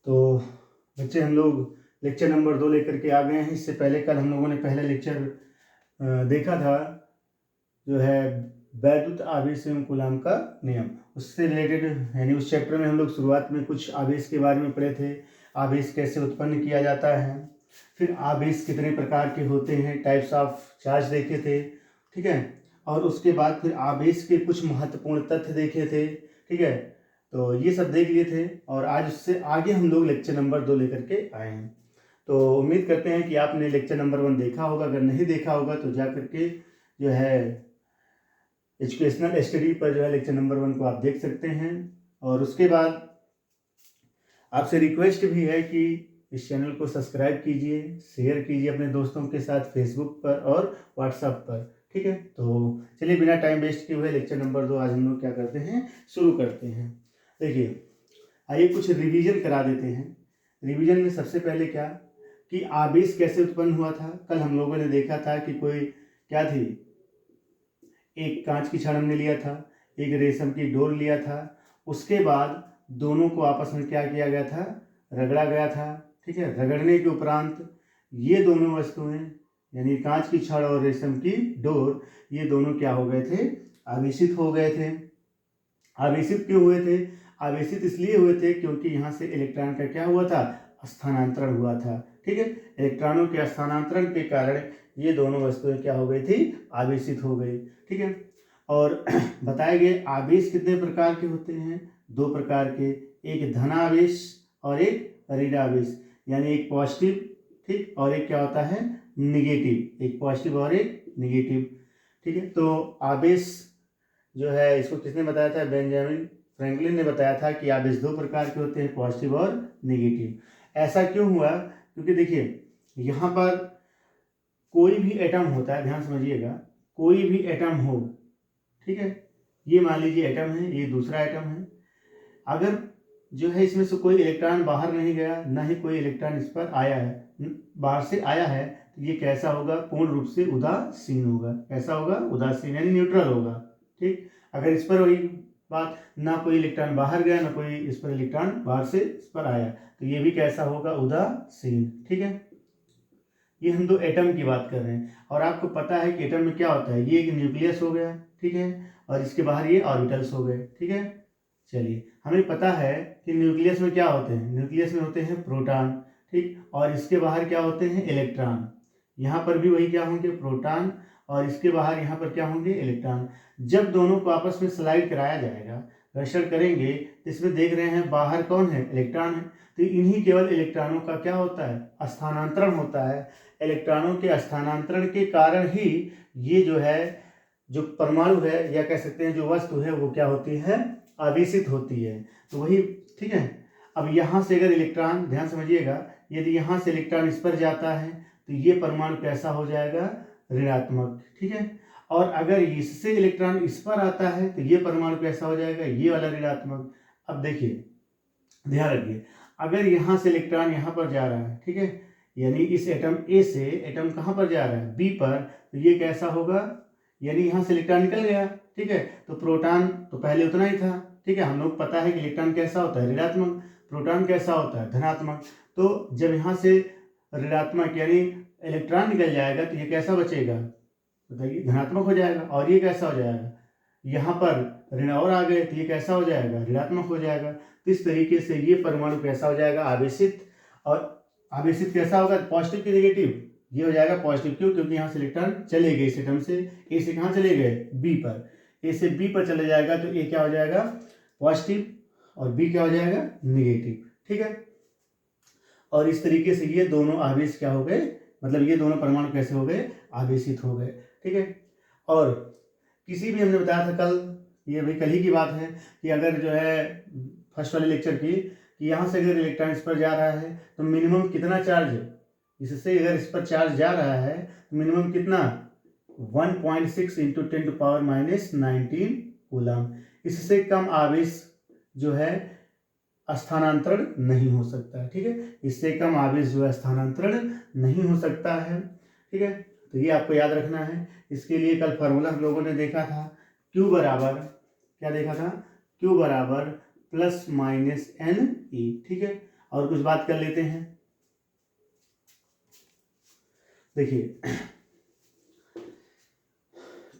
तो बच्चे हम लोग लेक्चर नंबर 2 लेकर के आ गए हैं। इससे पहले कल हम लोगों ने पहला लेक्चर देखा था, जो है वैद्युत आवेश एवं कूलाम का नियम। उससे रिलेटेड यानी उस चैप्टर में हम लोग शुरुआत में कुछ आवेश के बारे में पढ़े थे। आवेश कैसे उत्पन्न किया जाता है, फिर आवेश कितने प्रकार के होते हैं, टाइप्स ऑफ चार्ज देखे थे, ठीक है। और उसके बाद फिर आवेश के कुछ महत्वपूर्ण तथ्य देखे थे, ठीक है। तो ये सब देख लिए थे और आज उससे आगे हम लोग लेक्चर नंबर 2 लेकर के आए हैं। तो उम्मीद करते हैं कि आपने लेक्चर नंबर 1 देखा होगा। अगर नहीं देखा होगा तो जा करके जो है एजुकेशनल स्टडी पर जो है लेक्चर नंबर 1 को आप देख सकते हैं। और उसके बाद आपसे रिक्वेस्ट भी है कि इस चैनल को सब्सक्राइब कीजिए, शेयर कीजिए अपने दोस्तों के साथ फेसबुक पर और व्हाट्सएप पर, ठीक है। तो चलिए बिना टाइम वेस्ट किए हुए लेक्चर नंबर 2 आज हम लोग क्या करते हैं, शुरू करते हैं। देखिए, आइए कुछ रिवीजन करा देते हैं। रिवीजन में सबसे पहले क्या कि आवेश कैसे उत्पन्न हुआ था। कल हम लोगों ने देखा था कि कोई क्या थी, एक कांच की छड़ हमने लिया था, एक रेशम की डोर लिया था। उसके बाद दोनों को आपस में क्या किया गया था, रगड़ा गया था, ठीक है। रगड़ने के उपरांत ये दोनों वस्तुएं यानी कांच की छड़ और रेशम की डोर, ये दोनों क्या हो गए थे, आवेशित हो गए थे। आवेशित क्यों हुए थे, आवेशित इसलिए हुए थे क्योंकि यहाँ से इलेक्ट्रॉन का क्या हुआ था, स्थानांतरण हुआ था, ठीक है। इलेक्ट्रॉनों के स्थानांतरण के कारण ये दोनों वस्तुएं क्या हो गई थी, आवेशित हो गई, ठीक है। और बताए गए आवेश कितने प्रकार के होते हैं, 2 प्रकार के, एक धनावेश और एक ऋण आवेश, यानी एक पॉजिटिव, ठीक, और एक क्या होता है, निगेटिव, एक पॉजिटिव और एक निगेटिव, ठीक है। तो आवेश जो है इसको किसने बताया था, बेंजामिन फ्रैंकलिन ने बताया था कि आवेश 2 प्रकार के होते हैं, पॉजिटिव और निगेटिव। ऐसा क्यों हुआ, क्योंकि देखिए यहाँ पर कोई भी एटम होता है, ध्यान समझिएगा, कोई भी एटम हो, ठीक है, ये मान लीजिए एटम है, ये दूसरा एटम है, अगर जो है इसमें से कोई इलेक्ट्रॉन बाहर नहीं गया, ना ही कोई इलेक्ट्रॉन इस पर आया है, बाहर से आया है, तो ये कैसा होगा, पूर्ण रूप से उदासीन होगा। कैसा होगा, उदासीन यानी न्यूट्रल होगा, ठीक। अगर इस पर वही बात, ना कोई इलेक्ट्रॉन बाहर गया, ना कोई इस पर इलेक्ट्रॉन बाहर से इस पर आया, तो ये भी कैसा होगा, उदासीन, ठीक है। ये हम 2 एटम की बात कर रहे हैं। और आपको पता है कि एटम में क्या होता है, ये एक न्यूक्लियस हो गया, ठीक है, और इसके बाहर ये ऑर्बिटल्स हो गए, ठीक है। चलिए, हमें पता है कि न्यूक्लियस में क्या होते हैं, न्यूक्लियस में होते हैं प्रोटॉन, ठीक, और इसके बाहर क्या होते हैं, इलेक्ट्रॉन। यहाँ पर भी वही क्या होंगे, प्रोटॉन, और इसके बाहर यहाँ पर क्या होंगे, इलेक्ट्रॉन। जब दोनों को आपस में स्लाइड कराया जाएगा, घर्षण करेंगे, तो इसमें देख रहे हैं बाहर कौन है, इलेक्ट्रॉन है, तो इन्हीं केवल इलेक्ट्रॉनों का क्या होता है, स्थानांतरण होता है। इलेक्ट्रॉनों के स्थानांतरण के कारण ही ये जो है, जो परमाणु है या कह सकते हैं जो वस्तु है, वो क्या होती है, आवेशित होती है। तो वही, ठीक है। अब यहाँ से अगर इलेक्ट्रॉन, ध्यान समझिएगा, यदि यहाँ से इलेक्ट्रॉन इस पर जाता है तो ये परमाणु कैसा हो जाएगा, ऋणात्मक, ठीक है। और अगर इससे इलेक्ट्रॉन इस पर आता है तो ये परमाणु कैसा हो जाएगा, ये वाला ऋणात्मक। अब देखिए, ध्यान रखिए, अगर यहाँ से इलेक्ट्रॉन यहाँ पर जा रहा है, ठीक है, यानी इस एटम ए से एटम कहाँ पर जा रहा है, बी पर, तो ये कैसा होगा, यानी यहाँ से इलेक्ट्रॉन निकल गया, ठीक है। तो प्रोटॉन तो पहले उतना ही था, ठीक है। हम लोग पता है कि इलेक्ट्रॉन कैसा होता है, ऋणात्मक, प्रोटॉन कैसा होता है, धनात्मक। तो जब यहाँ से ऋणात्मक यानी इलेक्ट्रॉन निकल जाएगा तो ये कैसा बचेगा, बताइए, धनात्मक हो जाएगा। और ये कैसा हो जाएगा, यहाँ पर ऋण और आ गए तो ये कैसा हो जाएगा, ऋणात्मक हो जाएगा। तो इस तरीके से ये परमाणु कैसा हो जाएगा, आवेशित। और आवेशित कैसा होगा, पॉजिटिव की निगेटिव, ये हो जाएगा पॉजिटिव। क्यों, क्योंकि यहाँ से इलेक्ट्रॉन चले गए इस एटम से, ए से कहाँ चले गए, बी पर, ए से बी पर चले जाएगा तो ए क्या हो जाएगा, पॉजिटिव, और बी क्या हो जाएगा, निगेटिव, ठीक है। और इस तरीके से ये दोनों आवेश क्या हो गए, मतलब ये दोनों परमाणु कैसे हो गए, आवेशित हो गए, ठीक है। और किसी भी, हमने बताया था कल, ये भी कल ही की बात है, कि अगर जो है फर्स्ट वाले लेक्चर की, कि यहाँ से अगर इलेक्ट्रॉन इस पर जा रहा है तो मिनिमम कितना चार्ज है, इससे अगर इस पर चार्ज जा रहा है तो मिनिमम कितना, 1.6 इंटू 10⁻⁻19 कूलम। इससे कम आवेश जो है स्थानांतरण नहीं हो सकता है, ठीक है। इससे कम आवेश जो है स्थानांतरण नहीं हो सकता है, ठीक है। तो ये आपको याद रखना है। इसके लिए कल फार्मूला हम लोगों ने देखा था, Q बराबर, क्या देखा था, Q बराबर +-NE, ठीक है। और कुछ बात कर लेते हैं। देखिए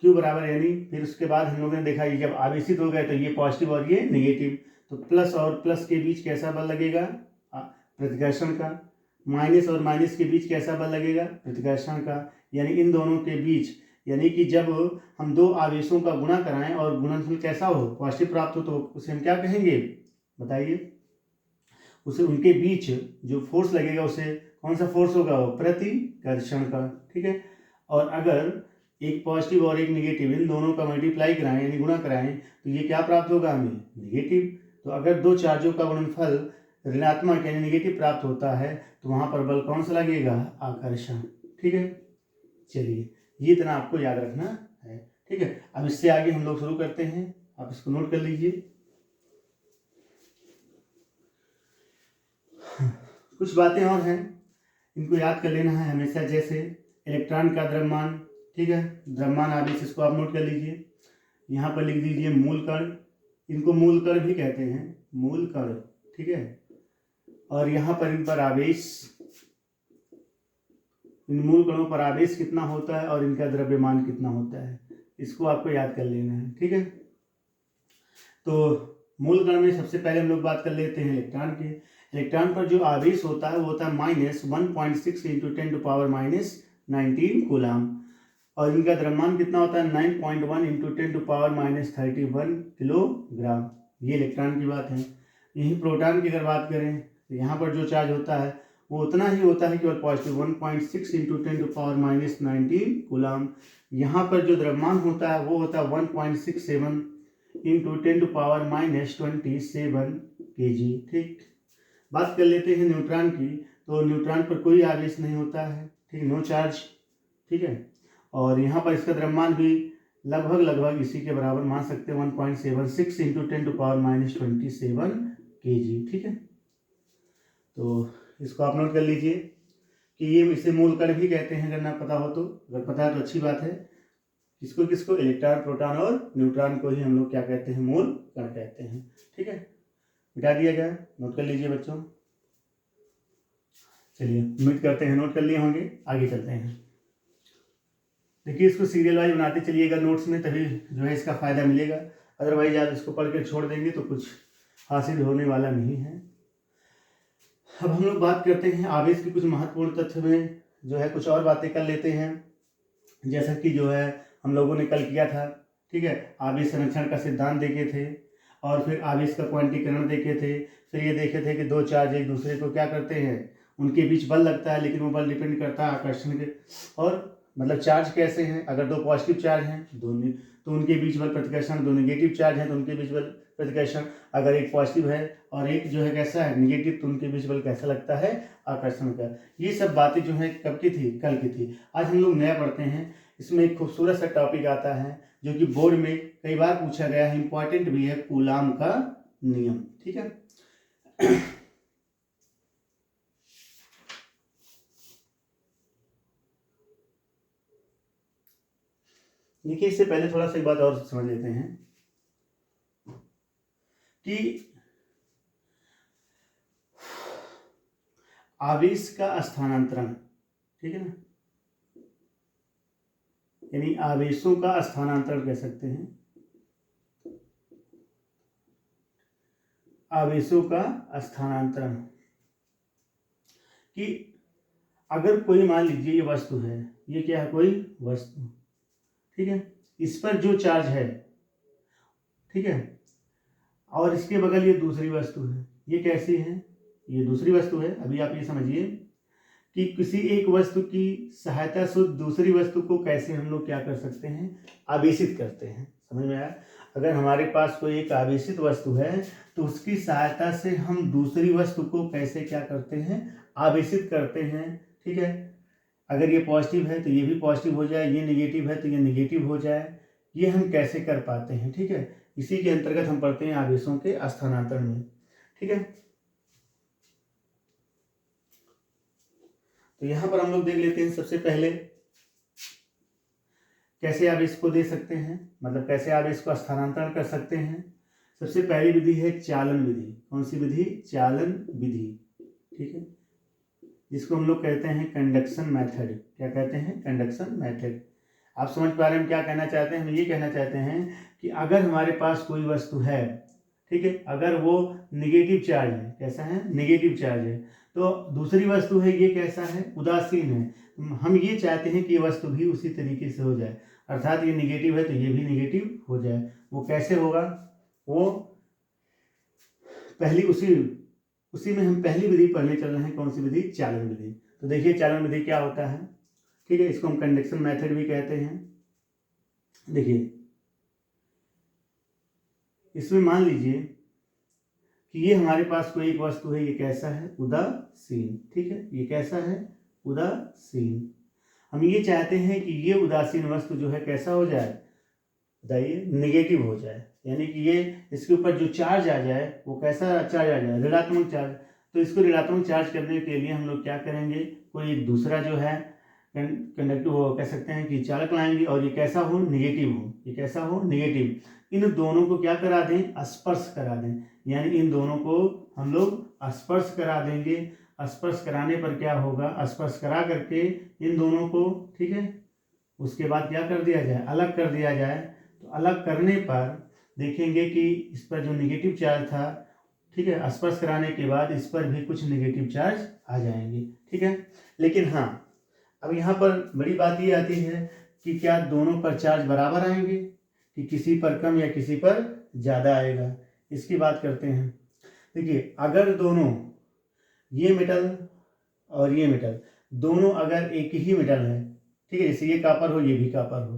Q बराबर यानी फिर उसके बाद हम लोगों ने देखा ये जब आवेशित हो गए तो ये पॉजिटिव और ये नेगेटिव, तो प्लस और प्लस के बीच कैसा बल लगेगा, प्रतिकर्षण का। माइनस और माइनस के बीच कैसा बल लगेगा, प्रतिकर्षण का। यानी इन दोनों के बीच, यानी कि जब हम दो आवेशों का गुणा कराएं और गुणनफल कैसा हो, पॉजिटिव प्राप्त हो, तो उसे हम क्या कहेंगे बताइए। उसे उनके बीच जो फोर्स लगेगा उसे कौन सा फोर्स होगा, वो प्रतिकर्षण का। ठीक है। और अगर एक पॉजिटिव और एक नेगेटिव इन दोनों का मल्टीप्लाई कराएं यानी गुणा कराएं तो ये क्या प्राप्त होगा हमें, नेगेटिव। तो अगर दो चार्जों का गुणनफल ऋणात्मक यानी नेगेटिव प्राप्त होता है तो वहां पर बल कौन सा लगेगा, आकर्षण। ठीक है, चलिए ये इतना आपको याद रखना है। ठीक है, अब इससे आगे हम लोग शुरू करते हैं, आप इसको नोट कर लीजिए। कुछ बातें और हैं, इनको याद कर लेना है हमेशा। जैसे इलेक्ट्रॉन का द्रव्यमान, ठीक है, द्रव्यमान आवेश, इसको आप नोट कर लीजिए। यहाँ पर लिख दीजिए मूल कण, इनको मूल कण भी कहते हैं, मूल कण। ठीक है, और यहाँ पर इन पर आवेश, इन मूल कणों पर आवेश कितना होता है और इनका द्रव्यमान कितना होता है, इसको आपको याद कर लेना है। ठीक है, तो मूल कण में सबसे पहले हम लोग बात कर लेते हैं इलेक्ट्रॉन की। इलेक्ट्रॉन पर जो आवेश होता है वो होता है -1.6 × 10⁻⁹ कूलाम, और इनका द्रव्यमान कितना होता है 9.1 × 10⁻31 किलोग्राम। ये इलेक्ट्रॉन की बात है। यही प्रोटॉन की अगर बात करें तो यहाँ पर जो चार्ज होता है वो उतना ही होता है, केवल पॉजिटिव 1.6 × 10⁻⁹ कूलाम। यहाँ पर जो द्रव्यमान होता है वो होता है 1.67 × 10⁻27 kg। ठीक, बात कर लेते हैं न्यूट्रॉन की। तो न्यूट्रॉन पर कोई आवेश नहीं होता है, ठीक, नो चार्ज। ठीक है, और यहाँ पर इसका द्रव्यमान भी लगभग इसी के बराबर मान सकते हैं, 1.76 × 10⁻27 kg। ठीक है, तो इसको आप नोट कर लीजिए कि ये इसे मूल कण भी कहते हैं, अगर ना पता हो तो। अगर पता है तो अच्छी बात है। किसको किसको, इलेक्ट्रॉन, प्रोटॉन और न्यूट्रॉन को ही हम लोग क्या कहते हैं, मूल कण कहते हैं। ठीक है, मिटा दिया गया, नोट कर लीजिए बच्चों। चलिए उम्मीद करते हैं नोट कर लिए होंगे, आगे चलते हैं। देखिए इसको सीरियल वाइज बनाते चलिएगा नोट्स में, तभी जो है इसका फ़ायदा मिलेगा। अदरवाइज आप इसको पढ़ के छोड़ देंगे तो कुछ हासिल होने वाला नहीं है। अब हम लोग बात करते हैं आवेश के कुछ महत्वपूर्ण तथ्य में, जो है कुछ और बातें कर लेते हैं। जैसा कि जो है हम लोगों ने कल किया था, ठीक है, आवेश संरक्षण का सिद्धांत देखे थे, और फिर आवेश का क्वांटीकरण देखे थे। फिर ये देखे थे कि दो चार्ज एक दूसरे को क्या करते हैं, उनके बीच बल लगता है, लेकिन वो बल डिपेंड करता है आकर्षण के। और मतलब चार्ज कैसे हैं, अगर दो पॉजिटिव चार्ज हैं दोनों तो उनके बीच बल प्रतिकर्षण, दो नेगेटिव चार्ज हैं तो उनके बीच बल प्रतिकर्षण। अगर एक पॉजिटिव है और एक जो है कैसा है, नेगेटिव, तो उनके बीच बल कैसा लगता है, आकर्षण का। ये सब बातें जो है कब की थी, कल की थी। आज हम लोग नया पढ़ते हैं। इसमें एक खूबसूरत सा टॉपिक आता है जो कि बोर्ड में कई बार पूछा गया है, इंपॉर्टेंट भी है, कूलाम का नियम। ठीक है, देखिए इससे पहले थोड़ा सा एक बात और समझ लेते हैं कि आवेश का स्थानांतरण, ठीक है ना, यानी आवेशों का स्थानांतरण कह सकते हैं, आवेशों का स्थानांतरण। कि अगर कोई मान लीजिए ये वस्तु है, ये क्या है, कोई वस्तु, ठीक है, इस पर जो चार्ज है, ठीक है, और इसके बगल ये दूसरी वस्तु है, ये कैसी है, ये दूसरी वस्तु है। अभी आप ये समझिए कि किसी एक वस्तु की सहायता से दूसरी वस्तु को कैसे हम लोग क्या कर सकते हैं, आवेशित करते हैं। समझ में आया? अगर हमारे पास कोई एक आवेशित वस्तु है तो उसकी सहायता से हम दूसरी वस्तु को कैसे क्या करते हैं, आवेशित करते हैं। ठीक है, अगर ये पॉजिटिव है तो ये भी पॉजिटिव हो जाए, ये नेगेटिव है तो ये नेगेटिव हो जाए, ये हम कैसे कर पाते हैं। ठीक है, इसी के अंतर्गत हम पढ़ते हैं आवेशों के स्थानांतरण में। ठीक है, तो यहां पर हम लोग देख लेते हैं सबसे पहले कैसे आवेश को दे सकते हैं, मतलब कैसे आवेश को स्थानांतरण कर सकते हैं। सबसे पहली विधि है चालन विधि। कौन सी विधि? चालन विधि। ठीक है, जिसको हम लोग कहते हैं कंडक्शन मेथड। क्या कहते हैं? Conduction method. आप समझ पा रहे हैं हम क्या कहना चाहते हैं? हम ये कहना चाहते हैं कि अगर हमारे पास कोई वस्तु है, ठीक है, अगर वो निगेटिव चार्ज है, कैसा है? निगेटिव चार्ज है, तो दूसरी वस्तु है ये कैसा है? उदासीन है। हम ये चाहते हैं कि ये वस्तु भी उसी तरीके से हो जाए, अर्थात ये निगेटिव है तो ये भी निगेटिव हो जाए। वो कैसे होगा? वो पहली उसी में हम पहली विधि पढ़ने चल रहे हैं। कौन सी विधि? चालन विधि। तो देखिए चालन विधि क्या होता है, ठीक है, इसको हम कंडक्शन मेथड भी कहते हैं। देखिए इसमें मान लीजिए कि ये हमारे पास कोई एक वस्तु है, ये कैसा है? उदासीन, ठीक है, ये कैसा है? उदासीन। हम ये चाहते हैं कि ये उदासीन वस्तु जो है कैसा हो जाए? बताइए, निगेटिव हो जाए, यानी कि ये इसके ऊपर जो चार्ज आ जाए वो कैसा चार्ज आ जाए? ऋणात्मक चार्ज। तो इसको ऋणात्मक चार्ज करने के लिए हम लोग क्या करेंगे? कोई एक दूसरा जो है कंडक्टिव, वो कह सकते हैं कि चालक लाएंगे, और ये कैसा हो? निगेटिव हो। ये कैसा हो? निगेटिव। इन दोनों को क्या करा दें? स्पर्श करा दें, यानी इन दोनों को हम लोग स्पर्श करा देंगे। स्पर्श कराने पर क्या होगा? स्पर्श करा करके इन दोनों को, ठीक है, उसके बाद क्या कर दिया जाए? अलग कर दिया जाए। तो अलग करने पर देखेंगे कि इस पर जो निगेटिव चार्ज था, ठीक है, स्पर्श कराने के बाद इस पर भी कुछ निगेटिव चार्ज आ जाएंगे, ठीक है। लेकिन हाँ, अब यहाँ पर बड़ी बात ये आती है कि क्या दोनों पर चार्ज बराबर आएंगे, कि किसी पर कम या किसी पर ज़्यादा आएगा? इसकी बात करते हैं। देखिए अगर दोनों, ये मेटल और ये मेटल दोनों अगर एक ही मेटल है, ठीक है, जैसे ये कॉपर हो, ये भी कॉपर हो,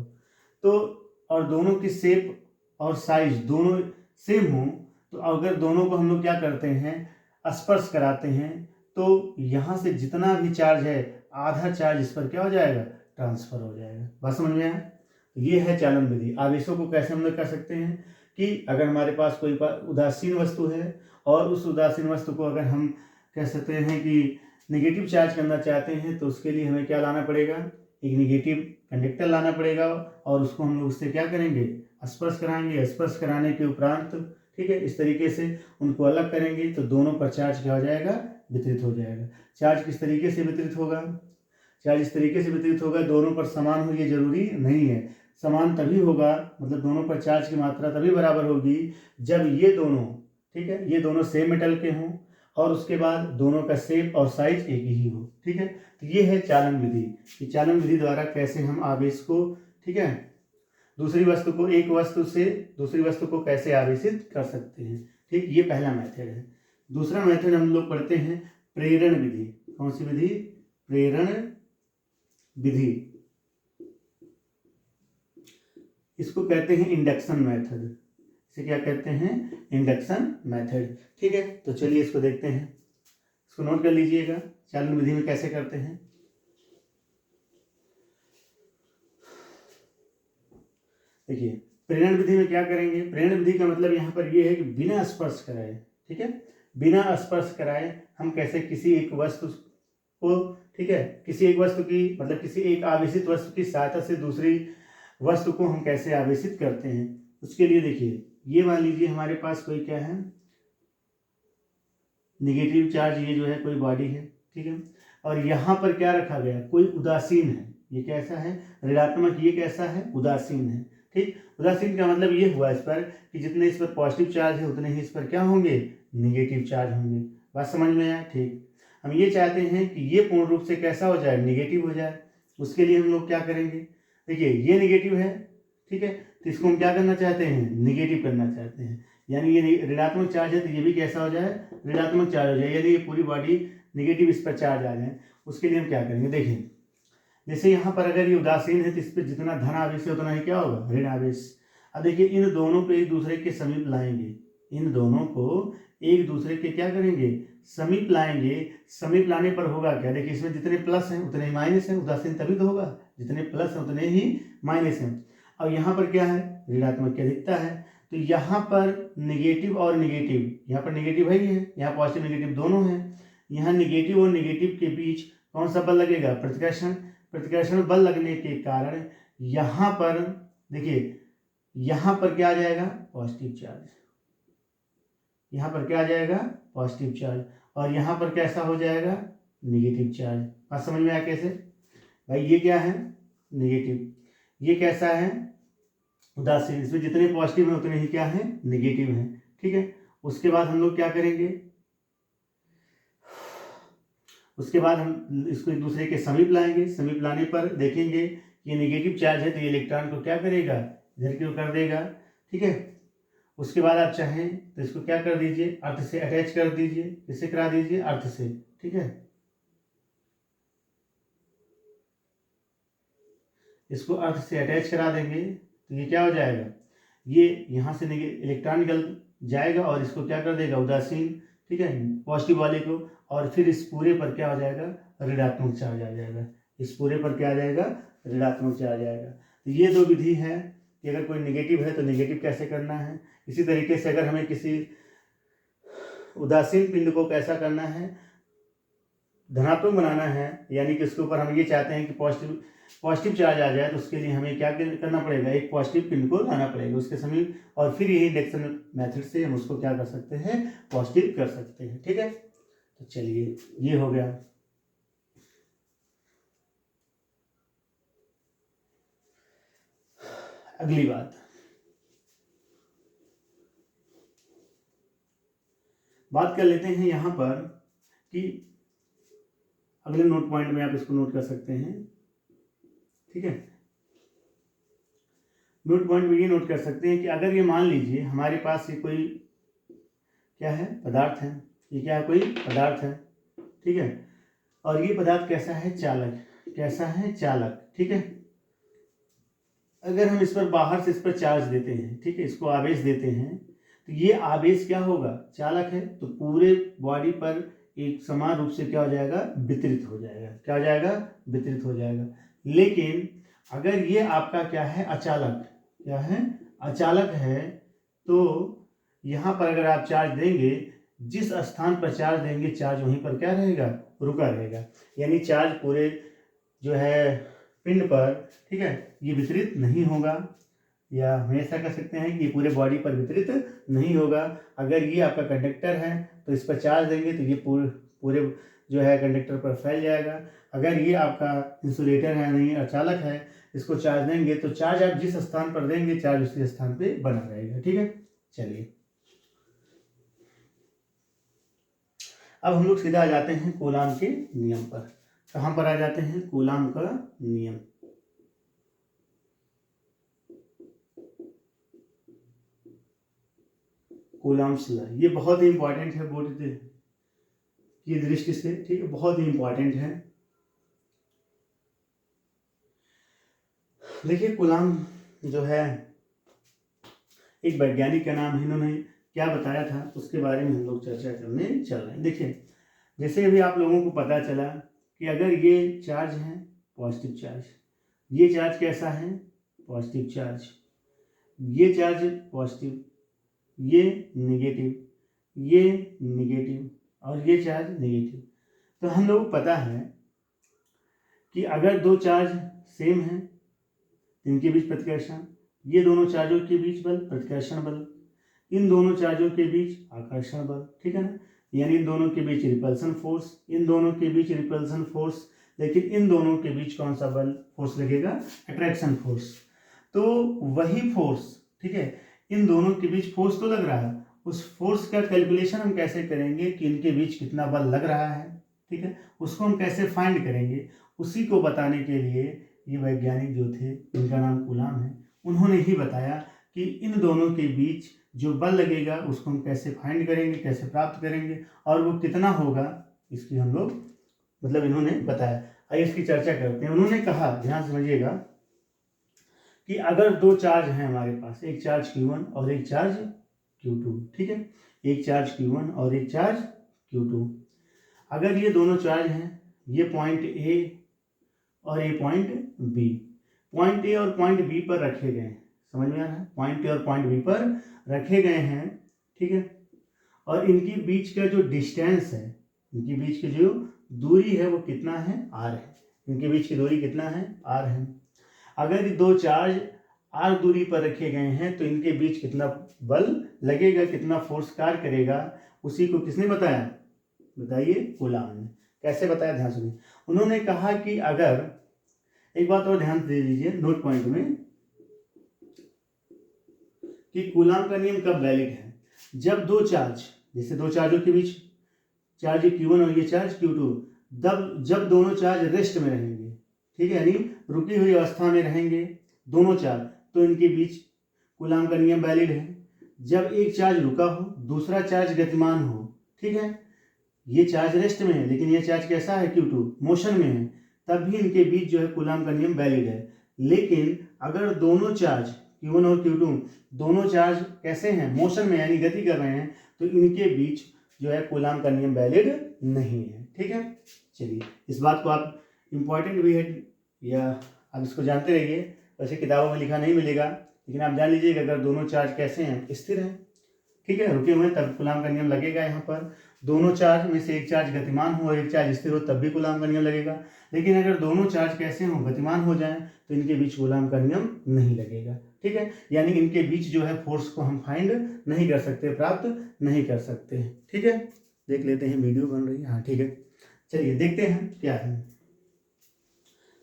तो और दोनों की शेप और साइज दोनों सेम हो, तो अगर दोनों को हम लोग क्या करते हैं? स्पर्श कराते हैं, तो यहाँ से जितना भी चार्ज है आधा चार्ज इस पर क्या हो जाएगा? ट्रांसफर हो जाएगा। बात समझ में आया? ये है चालन विधि। आवेशों को कैसे हम लोग कर सकते हैं कि अगर हमारे पास कोई उदासीन वस्तु है और उस उदासीन वस्तु को अगर हम कह सकते हैं कि नेगेटिव चार्ज करना चाहते हैं, तो उसके लिए हमें क्या लाना पड़ेगा? एक नेगेटिव कंडक्टर लाना पड़ेगा, और उसको हम लोग उससे क्या करेंगे? स्पर्श कराएंगे। स्पर्श कराने के उपरांत, ठीक है, इस तरीके से उनको अलग करेंगे, तो दोनों पर चार्ज क्या हो जाएगा? वितरित हो जाएगा। चार्ज किस तरीके से वितरित होगा? चार्ज इस तरीके से वितरित होगा, दोनों पर समान हो ये जरूरी नहीं है। समान तभी होगा, मतलब दोनों पर चार्ज की मात्रा तभी बराबर होगी जब ये दोनों, ठीक है, ये दोनों सेम मेटल के हों, और उसके बाद दोनों का शेप और साइज एक ही हो, ठीक है। तो ये है चालन विधि। कि चालन विधि द्वारा कैसे हम आवेश को, ठीक है, दूसरी वस्तु को, एक वस्तु से दूसरी वस्तु को कैसे आवेशित कर सकते हैं, ठीक। ये पहला मेथड है। दूसरा मेथड हम लोग पढ़ते हैं प्रेरण विधि। कौन सी विधि? प्रेरण विधि। इसको कहते हैं इंडक्शन मेथड। इसे क्या कहते हैं? इंडक्शन मेथड, ठीक है। तो चलिए इसको देखते हैं, इसको नोट कर लीजिएगा चालन विधि में कैसे करते हैं। देखिए प्रेरण विधि में क्या करेंगे? प्रेरण विधि का मतलब यहाँ पर ये है कि बिना स्पर्श कराए, ठीक है, बिना स्पर्श कराए हम कैसे किसी एक वस्तु को, ठीक है, किसी एक वस्तु की, मतलब किसी एक आवेशित वस्तु की सहायता से दूसरी वस्तु को हम कैसे आवेशित करते हैं। उसके लिए देखिए, ये मान लीजिए हमारे पास कोई क्या है? निगेटिव चार्ज, ये जो है कोई बॉडी है, ठीक है, और यहाँ पर क्या रखा गया? कोई उदासीन है। ये कैसा है? ऋणात्मक। ये कैसा है? उदासीन है, ठीक। उदासीन का मतलब ये हुआ इस पर कि जितने इस पर पॉजिटिव चार्ज है उतने ही इस पर क्या होंगे? निगेटिव चार्ज होंगे। बात समझ में आया? ठीक। हम ये चाहते हैं कि ये पूर्ण रूप से कैसा हो जाए? निगेटिव हो जाए। उसके लिए हम लोग क्या करेंगे? देखिए ये निगेटिव है, ठीक है, तो इसको हम क्या करना चाहते हैं? निगेटिव करना चाहते हैं, यानी ये ऋणात्मक चार्ज है तो ये भी कैसा हो जाए? ऋणात्मक चार्ज हो जाए, यानी ये पूरी बॉडी निगेटिव इस पर चार्ज आ जाए। उसके लिए हम क्या करेंगे? देखिए जैसे यहाँ पर अगर ये उदासीन है तो इस पर जितना धन आवेश है उतना ही क्या होगा? ऋण आवेश। अब देखिए इन दोनों को एक दूसरे के समीप लाएंगे, इन दोनों को एक दूसरे के क्या करेंगे? समीप लाएंगे। समीप लाने पर होगा क्या? देखिए इसमें जितने प्लस हैं उतने ही माइनस हैं, उदासीन तभी तो होगा, जितने प्लस हैं उतने ही माइनस हैं। और यहाँ पर क्या है? ऋणात्मक की अधिकता है, तो यहाँ पर निगेटिव और निगेटिव, यहाँ पर निगेटिव है ही है, यहाँ पॉजिटिव निगेटिव दोनों हैं। यहाँ निगेटिव और निगेटिव के बीच कौन सा बल लगेगा? प्रतिकर्षण। प्रतिकर्षण बल लगने के कारण यहाँ पर देखिए, यहाँ पर क्या आ जाएगा? Positive charge. यहाँ पर क्या आ जाएगा? Positive charge. और यहाँ पर कैसा हो जाएगा, नेगेटिव चार्ज। बात समझ में आया कैसे भाई, ये क्या है, नेगेटिव, ये कैसा है, उदासीन। इसमें जितने पॉजिटिव हैं उतने ही क्या हैं, नेगेटिव हैं, ठीक है। उसके बाद हम लोग क्या करेंगे, उसके बाद हम इसको एक दूसरे के समीप लाएंगे। समीप लाने पर देखेंगे कि नेगेटिव चार्ज है तो ये इलेक्ट्रॉन को क्या करेगा, इधर की ओर कर देगा, ठीक है। उसके बाद आप चाहें तो इसको क्या कर दीजिए, अर्थ से अटैच कर दीजिए। इसे करा दीजिए अर्थ से, ठीक है। इसको अर्थ से अटैच करा देंगे तो ये क्या हो जाएगा, ये यहाँ से इलेक्ट्रॉन निकल जाएगा और इसको क्या कर देगा, उदासीन, ठीक है, पॉजिटिव वाले को। और फिर इस पूरे पर क्या हो जाएगा, ऋणात्मक चार्ज आ जाएगा। इस पूरे पर क्या आ जाएगा, ऋणात्मक चार्ज आएगा। तो ये दो विधि है कि अगर कोई नेगेटिव है तो नेगेटिव कैसे करना है। इसी तरीके से अगर हमें किसी उदासीन पिंड को कैसा करना है, धनात्मक बनाना है, यानी कि उसके ऊपर हम ये चाहते हैं कि पॉजिटिव चार्ज आ जाए, तो उसके लिए हमें क्या करना पड़ेगा, एक पॉजिटिव पिन को लाना पड़ेगा उसके समीप, और फिर यही इंडक्शन मेथड से हम उसको क्या कर सकते हैं, पॉजिटिव कर सकते हैं, ठीक है। तो चलिए ये हो गया। अगली बात कर लेते हैं यहाँ पर कि अगले नोट पॉइंट में आप इसको नोट कर सकते हैं, ठीक है। नोट पॉइंट में ये नोट कर सकते हैं कि अगर ये मान लीजिए हमारे पास ये कोई क्या है, पदार्थ है, ये क्या है, कोई पदार्थ है, ठीक है। और ये पदार्थ कैसा है, चालक, कैसा है, चालक, ठीक है। अगर हम इस पर बाहर से इस पर चार्ज देते हैं, ठीक है, इसको आवेश देते हैं, तो ये आवेश क्या होगा, चालक है, तो पूरे बॉडी पर एक समान रूप से क्या हो जाएगा, वितरित हो जाएगा। क्या हो जाएगा, वितरित हो जाएगा। लेकिन अगर ये आपका क्या है, अचालक, क्या है, अचालक है, तो यहाँ पर अगर आप चार्ज देंगे, जिस स्थान पर चार्ज देंगे चार्ज वहीं पर क्या रहेगा, रुका रहेगा। यानी चार्ज पूरे जो है पिंड पर, ठीक है, ये वितरित नहीं होगा, या हमेशा कह सकते हैं कि ये पूरे बॉडी पर वितरित नहीं होगा। अगर ये आपका कंडक्टर है तो इस पर चार्ज देंगे तो ये पूरे जो है कंडक्टर पर फैल जाएगा। अगर ये आपका इंसुलेटर है, नहीं अचालक है, इसको चार्ज देंगे तो चार्ज आप जिस स्थान पर देंगे चार्ज उसी स्थान पे बना रहेगा, ठीक है। चलिए अब हम लोग सीधा आ जाते हैं कूलाम के नियम पर। कहाँ पर आ जाते हैं, कूलाम का नियम। कूलाम्स लॉ, ये बहुत ही इंपॉर्टेंट है बोर्ड की दृष्टि से, ठीक है, बहुत ही इंपॉर्टेंट है। देखिए कूलाम जो है एक वैज्ञानिक का नाम है, इन्होंने क्या बताया था उसके बारे में हम लोग चर्चा करने चल रहे हैं। देखिए जैसे अभी आप लोगों को पता चला कि अगर ये चार्ज है पॉजिटिव चार्ज, ये चार्ज कैसा है, पॉजिटिव चार्ज, ये चार्ज पॉजिटिव, ये नेगेटिव, ये नेगेटिव, और ये चार्ज नेगेटिव। तो हम लोग पता है कि अगर दो चार्ज सेम हैं, इनके बीच प्रतिकर्षण, ये दोनों चार्जों के बीच बल प्रतिकर्षण बल, इन दोनों चार्जों के बीच आकर्षण बल, ठीक है ना, यानी इन दोनों के बीच रिपल्सन फोर्स, इन दोनों के बीच रिपल्सन फोर्स, लेकिन इन दोनों के बीच कौन सा बल, फोर्स लगेगा, अट्रैक्शन फोर्स। तो वही फोर्स, ठीक है, इन दोनों के बीच फोर्स तो लग रहा है, उस फोर्स का कैलकुलेशन हम कैसे करेंगे कि इनके बीच कितना बल लग रहा है, ठीक है, उसको हम कैसे फाइंड करेंगे, उसी को बताने के लिए ये वैज्ञानिक जो थे, इनका नाम कूलाम है, उन्होंने ही बताया कि इन दोनों के बीच जो बल लगेगा उसको हम कैसे फाइंड करेंगे, कैसे प्राप्त करेंगे, और वो कितना होगा, इसकी हम लोग मतलब इन्होंने बताया। आइए इसकी चर्चा करते हैं। उन्होंने कहा, ध्यान समझिएगा, कि अगर दो चार्ज हैं हमारे पास, एक चार्ज Q1 और एक चार्ज Q2, ठीक है, एक चार्ज Q1 और एक चार्ज Q2, अगर ये दोनों चार्ज हैं, ये पॉइंट A और ये पॉइंट B, पॉइंट A और पॉइंट B पर रखे गए हैं, समझ में आ रहा है, पॉइंट A और पॉइंट B पर रखे गए हैं, ठीक है, और इनके बीच का जो डिस्टेंस है, इनके बीच की जो दूरी है वो कितना है, R है, इनके बीच की दूरी कितना है, R है। अगर ये दो चार्ज R दूरी पर रखे गए हैं तो इनके बीच कितना बल लगेगा, कितना फोर्स कार्य करेगा, उसी को किसने बताया, बताइए कूलाम ने कैसे बताया, ध्यान सुनिए। उन्होंने कहा कि अगर, एक बात और ध्यान दे दीजिए नोट पॉइंट में, कि कूलाम का नियम कब वैलिड है, जब दो चार्ज, जैसे दो चार्जों के बीच चार्ज Q1 और ये चार्ज Q2, जब दोनों चार्ज रेस्ट में रहेंगे, ठीक है, यानी रुकी हुई अवस्था में रहेंगे दोनों चार्ज, तो इनके बीच कूलाम का नियम वैलिड है। जब एक चार्ज रुका हो, दूसरा चार्ज गतिमान हो, ठीक है, ये चार्ज रेस्ट में है लेकिन ये चार्ज कैसा है, Q2 मोशन में है, तब भी इनके बीच जो है कूलाम का नियम वैलिड है। लेकिन अगर दोनों चार्ज Q1 और Q2 दोनों चार्ज कैसे हैं, मोशन में, यानी गति कर रहे हैं, तो इनके बीच जो है कूलाम का नियम वैलिड नहीं है। ठीक है, चलिए इस बात को आप, इम्पॉर्टेंट भी है या आप इसको जानते रहिए, वैसे किताबों में लिखा नहीं मिलेगा, लेकिन आप जान लीजिएगा अगर दोनों चार्ज कैसे हैं, स्थिर हैं, ठीक है, रुके हुए हैं, तब कूलाम का नियम लगेगा। यहाँ पर दोनों चार्ज में से एक चार्ज गतिमान हो और एक चार्ज स्थिर हो, तब भी कूलाम का नियम लगेगा। लेकिन अगर दोनों चार्ज कैसे हो, गतिमान हो जाएं, तो इनके बीच कूलाम का नियम नहीं लगेगा। ठीक है, यानी इनके बीच जो है फोर्स को हम फाइंड नहीं कर सकते, प्राप्त नहीं कर सकते। ठीक है, देख लेते हैं, वीडियो बन रही है, हाँ ठीक है, चलिए देखते हैं क्या है।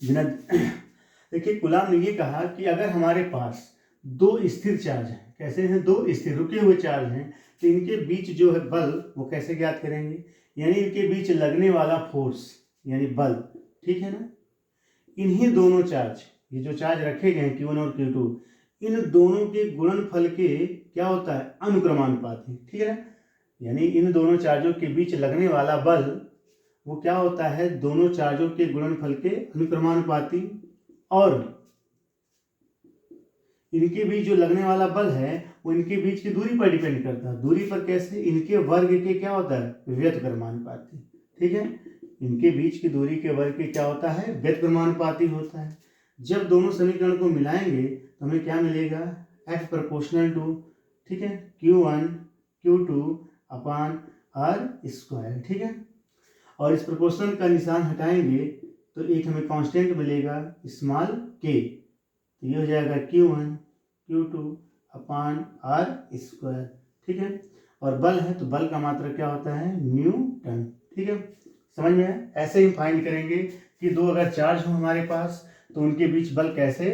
बिना देखिए, कूलाम ने ये कहा कि अगर हमारे पास दो स्थिर चार्ज हैं, कैसे हैं, दो स्थिर रुके हुए चार्ज हैं, तो इनके बीच जो है बल वो कैसे ज्ञात करेंगे, यानी इनके बीच लगने वाला फोर्स यानी बल, ठीक है ना, इन्हीं दोनों चार्ज, ये जो चार्ज रखे गए हैं Q1 और Q2, इन दोनों के गुणनफल के क्या होता है, अनुक्रमानुपाती। ठीक है ना, यानी इन दोनों चार्जों के बीच लगने वाला बल वो क्या होता है, दोनों चार्जों के गुणनफल के अनुक्रमानुपाती, और इनके बीच जो लगने वाला बल है वो इनके बीच की दूरी पर डिपेंड करता है। दूरी पर कैसे, इनके वर्ग के क्या होता है, व्युत्क्रमानुपाती। ठीक है, इनके बीच की दूरी के वर्ग के क्या होता है, व्युत्क्रमानुपाती होता है। जब दोनों समीकरण को मिलाएंगे तो हमें क्या मिलेगा, F प्रोपोर्शनल टू, ठीक है, Q1 Q2 अपान R स्क्वायर। ठीक है, और इस प्रोपोर्शनल का निशान हटाएंगे तो एक हमें कांस्टेंट मिलेगा स्मॉल k, तो ये हो जाएगा Q1 Q2 अपान R स्क्वायर। ठीक है, और बल है तो बल का मात्रा क्या होता है, न्यूटन। ठीक है, समझ में है। ऐसे ही फाइंड करेंगे कि दो अगर चार्ज हो हमारे पास तो उनके बीच बल कैसे,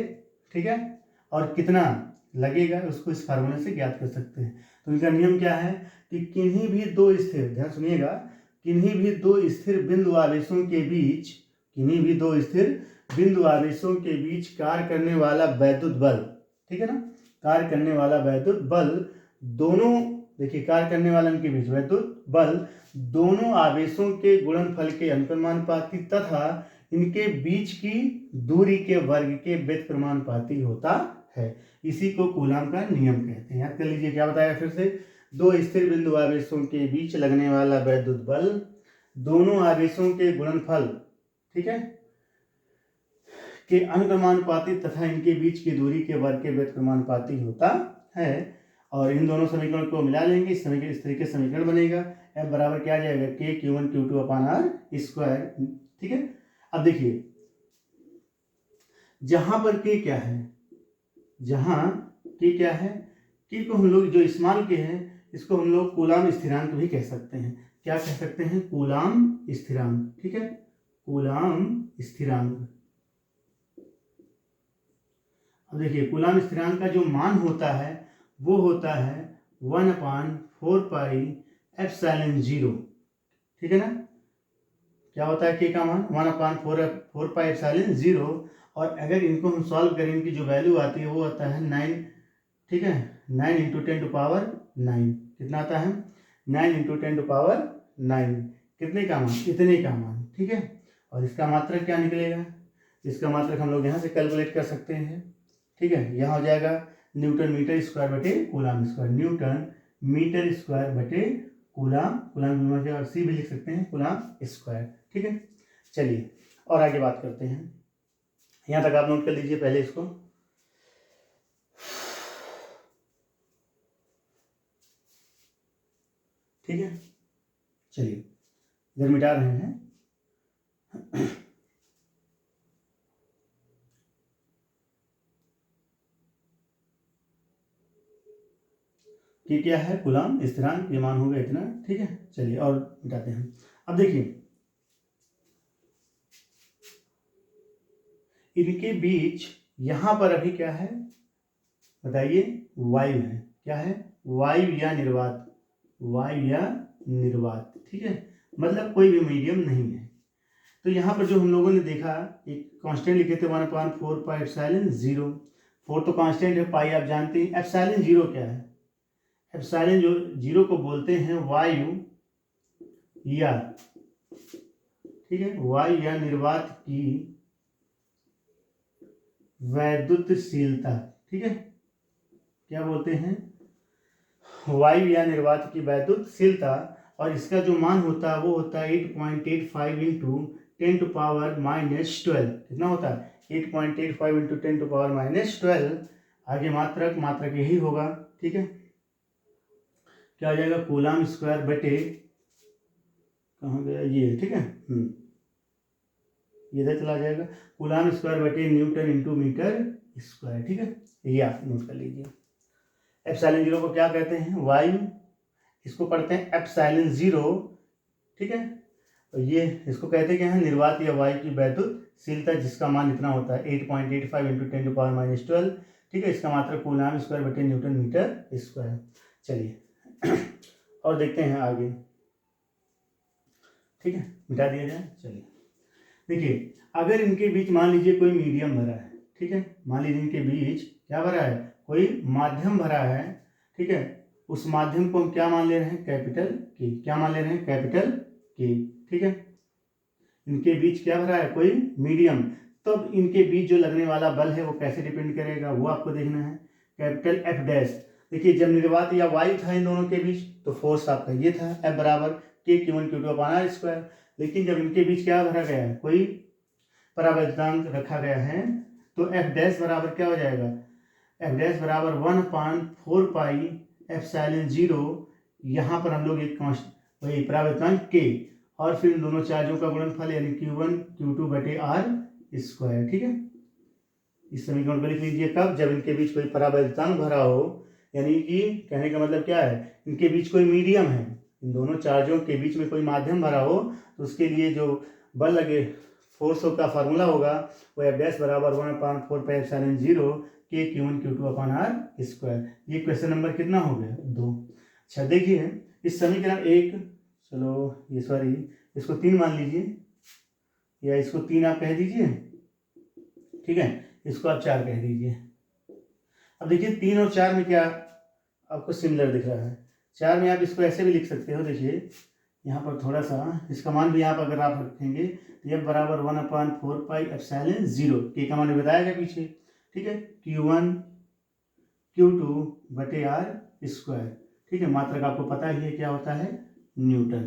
ठीक है, और कितना लगेगा, उसको इस फार्मूले से ज्ञात कर सकते हैं। तो इनका नियम क्या है कि किन्हीं भी दो स्थिर, ध्यान सुनिएगा, किन्हीं भी दो स्थिर बिंदु आवेशों के बीच, किन्हीं भी दो स्थिर बिंदु आवेशों के बीच कार्य करने वाला वैद्युत बल, ठीक है ना, कार्य करने वाला वैद्युत बल दोनों, देखिए कार्य करने वाला इनके बीच वैद्युत बल दोनों आवेशों के गुणनफल के अनुक्रमानुपाती तथा इनके बीच की दूरी के वर्ग के व्युत्क्रमानुपाती होता है। इसी को कूलाम का नियम कहते हैं। याद कर लीजिए, क्या बताया फिर से, दो स्थिर बिंदु आवेशों के बीच लगने वाला वैद्युत बल दोनों आवेशों के गुणनफल, ठीक है, के अनुक्रमानुपाती तथा इनके बीच की दूरी के वर्ग के व्युत्क्रमानुपाती होता है। और इन दोनों समीकरण को मिला लेंगे, इस तरीके से समीकरण बनेगा। F बराबर क्या आ जाएगा, K Q1 Q2 अपान R स्क्वायर। ठीक है, अब देखिए जहां पर K क्या है, जहां K क्या है, K को हम लोग जो स्मॉल K है इसको हम लोग कूलाम स्थिरांक भी कह सकते हैं। क्या कह सकते हैं, कूलाम स्थिरांक। ठीक है, कूलाम स्थिरांक। अब देखिए कूलाम स्थिरांक का जो मान होता है वो होता है 1/4 पाई एप्सिलॉन 0। ठीक है ना, क्या होता है K का मान 1/4 पाई एप्सिलॉन 0। और अगर इनको हम सॉल्व करें, इनकी जो वैल्यू आती है वो आता है 9, ठीक है, 9 × 10⁹ कितना आता है, 9 × 10⁹ कितने का मान, इतने का मान। ठीक है, और इसका मात्रक क्या निकलेगा, इसका मात्रक हम लोग यहाँ से कैलकुलेट कर सकते हैं। ठीक है, यहाँ हो जाएगा न्यूटन मीटर स्क्वायर बटे coulomb square, newton metre square बटे कूलाम, कूलाम और सी भी लिख सकते हैं, कूलाम स्क्वायर। ठीक है, चलिए और आगे बात करते हैं। यहाँ तक आप नोट कर लीजिए पहले इसको। ठीक है, चलिए इधर मिटा रहे हैं। कि क्या है, कूलाम स्थिरांक, ये मान होगा इतना। ठीक है, चलिए और मिटाते हैं। अब देखिए इनके बीच यहां पर अभी क्या है बताइए, वायु है। क्या है? वायु या निर्वात, वायु या निर्वात, ठीक है, मतलब कोई भी मीडियम नहीं है। तो यहाँ पर जो हम लोगों ने देखा एक कांस्टेंट लिखे थे 1/4 पाई एप्सिलॉन 0। 4 तो कांस्टेंट है, पाई आप जानते हैं। एप्सिलॉन 0 क्या है? एप्सिलॉन जो 0 को बोलते हैं वायु या, ठीक है, वायु या निर्वात की वैद्युतशीलता, ठीक है, क्या बोलते हैं? वायु या निर्वात की वैद्युतशीलता। और इसका जो मान होता है वो होता है 8.85 इंटू 10⁻12। कितना होता है? 8.85 इंटू 10⁻12। आगे मात्रक, मात्रक यही होगा, ठीक है, क्या आ जाएगा? कूलम स्क्वायर बटे, कहाँ गया ये, ठीक है, ये इधर चला जाएगा, कूलम स्क्वायर बटे न्यूटन इंटू मीटर स्क्वायर, ठीक है, ये आप नोट कर लीजिए। एप्सिलॉन 0 को क्या कहते हैं? वायु। इसको पढ़ते हैं एप्सिलॉन 0, ठीक है, तो ये इसको कहते हैं क्या है? निर्वात या वायु की वैद्युतशीलता, जिसका मान इतना होता है 8.85 इंटू 10⁻12, ठीक है, इसका मात्रक कूलम स्क्वायर बटे न्यूटन मीटर स्क्वायर। चलिए और देखते हैं आगे, ठीक है, मिटा दिया जाए। चलिए देखिए, अगर इनके बीच मान लीजिए कोई मीडियम भरा है, ठीक है, मान लीजिए इनके बीच क्या भरा है? कोई माध्यम भरा है, ठीक है, उस माध्यम को हम क्या मान ले रहे हैं? कैपिटल के। क्या मान ले रहे हैं? कैपिटल के, ठीक है। इनके बीच क्या भरा है? कोई मीडियम। तब इनके बीच जो लगने वाला बल है वो कैसे डिपेंड करेगा, वो आपको देखना है। Capital F dash. देखिए जब निर्वात या वायु था इन दोनों के बीच तो फोर्स आपका ये था, एफ बराबर के Q1 Q2 upon R square. लेकिन जब इनके बीच क्या भरा गया है? कोई परावैद्युतांक रखा गया है, तो एफ डैश बराबर क्या हो जाएगा? एफ डैश बराबर 1/4 पाई एप्सिलॉन 0। यहाँ पर हम लोग एक वही परावैद्युतांक के और फिर इन दोनों चार्जों का गुणनफल यानी Q1 Q2 बटे आर स्क्वायर, ठीक है। इस समीकरण को लिख लीजिए कब? जब इनके बीच कोई परावैद्युतांक भरा हो, यानी कि कहने का मतलब क्या है? इनके बीच कोई मीडियम है, इन दोनों चार्जों के बीच में कोई माध्यम भरा हो, तो उसके लिए जो बल लगे, फोर्स का फार्मूला होगा वो एफ डैश बराबर 1/4 पाई एप्सिलॉन 0 के Q1 Q2 upon R square. ये क्वेश्चन नंबर कितना हो गया? 2। अच्छा देखिए इस समीकरण 1, चलो ये सॉरी इसको 3 मान लीजिए, या इसको 3 आप कह दीजिए, ठीक है, इसको आप 4 कह दीजिए। अब देखिए 3 और 4 में क्या आपको सिमिलर दिख रहा है? 4 में आप इसको ऐसे भी लिख सकते हो, देखिए यहाँ पर थोड़ा सा इसका मान भी आप अगर आप रखेंगे तो एफ बराबर 1/4 पाई एप्सिलॉन 0, के का मान बताया गया पीछे, ठीक है, Q1 Q2 बटे आर स्क्वायर, ठीक है, मात्रक आपको पता ही है क्या होता है? न्यूटन,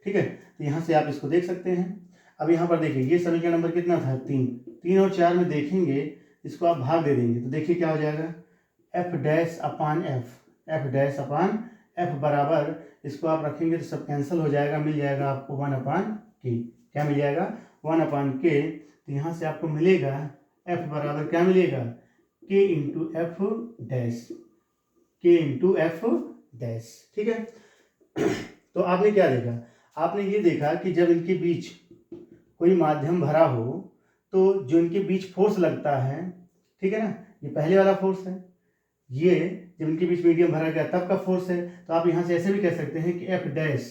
ठीक है। तो यहाँ से आप इसको देख सकते हैं। अब यहाँ पर देखिए ये समीकरण नंबर कितना था? 3। 3 और 4 में देखेंगे, इसको आप भाग दे देंगे तो देखिए क्या हो जाएगा? F dash upon F, F dash upon F बराबर, इसको आप रखेंगे तो सब कैंसिल हो जाएगा, मिल जाएगा आपको 1/k। क्या मिल जाएगा? 1/k। तो यहाँ से आपको मिलेगा एफ बराबर क्या मिलेगा? k into F dash, k into F dash, ठीक है। तो आपने क्या देखा? आपने ये देखा कि जब इनके बीच कोई माध्यम भरा हो तो जो इनके बीच फोर्स लगता है, ठीक है ना, ये पहले वाला फोर्स है, ये जब इनके बीच मीडियम भरा गया तब का फोर्स है। तो आप यहाँ से ऐसे भी कह सकते हैं कि एफ डैश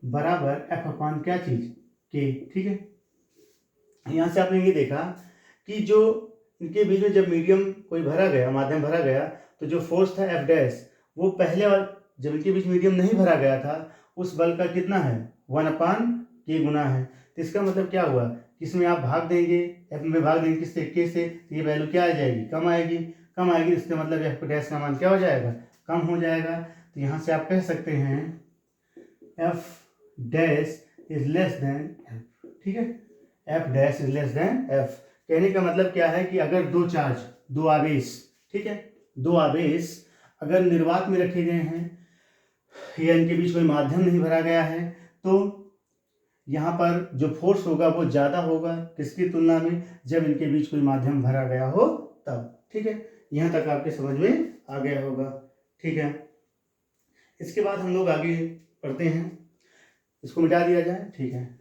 बराबर एफ अपान क्या चीज? के, ठीक है। यहाँ से आपने ये देखा कि जो इनके बीच में जब मीडियम कोई भरा गया, माध्यम भरा गया, तो जो फोर्स था एफ डैश वो पहले वाला, जब इनके बीच मीडियम नहीं भरा गया था उस बल का कितना है? 1/k गुना है। तो इसका मतलब क्या हुआ? किसमें आप भाग देंगे? एफ में भाग देंगे किससे? के से। तो ये वैल्यू क्या आ जाएगी? कम आएगी। कम आएगी, इसका मतलब एफ डैश का मान क्या हो जाएगा? कम हो जाएगा। तो यहाँ से आप कह सकते हैं F dash is less than F, ठीक है, F dash is less than F. कहने का मतलब क्या है कि अगर दो चार्ज, दो आवेश, ठीक है, दो आवेश अगर निर्वात में रखे गए हैं या इनके बीच कोई माध्यम नहीं भरा गया है, तो यहाँ पर जो फोर्स होगा वो ज़्यादा होगा किसकी तुलना में? जब इनके बीच कोई माध्यम भरा गया हो तब, ठीक है। यहाँ तक आपके समझ में आ गया होगा, ठीक है। इसके बाद हम लोग आगे पढ़ते हैं। इसको मिटा दिया जाए, ठीक है।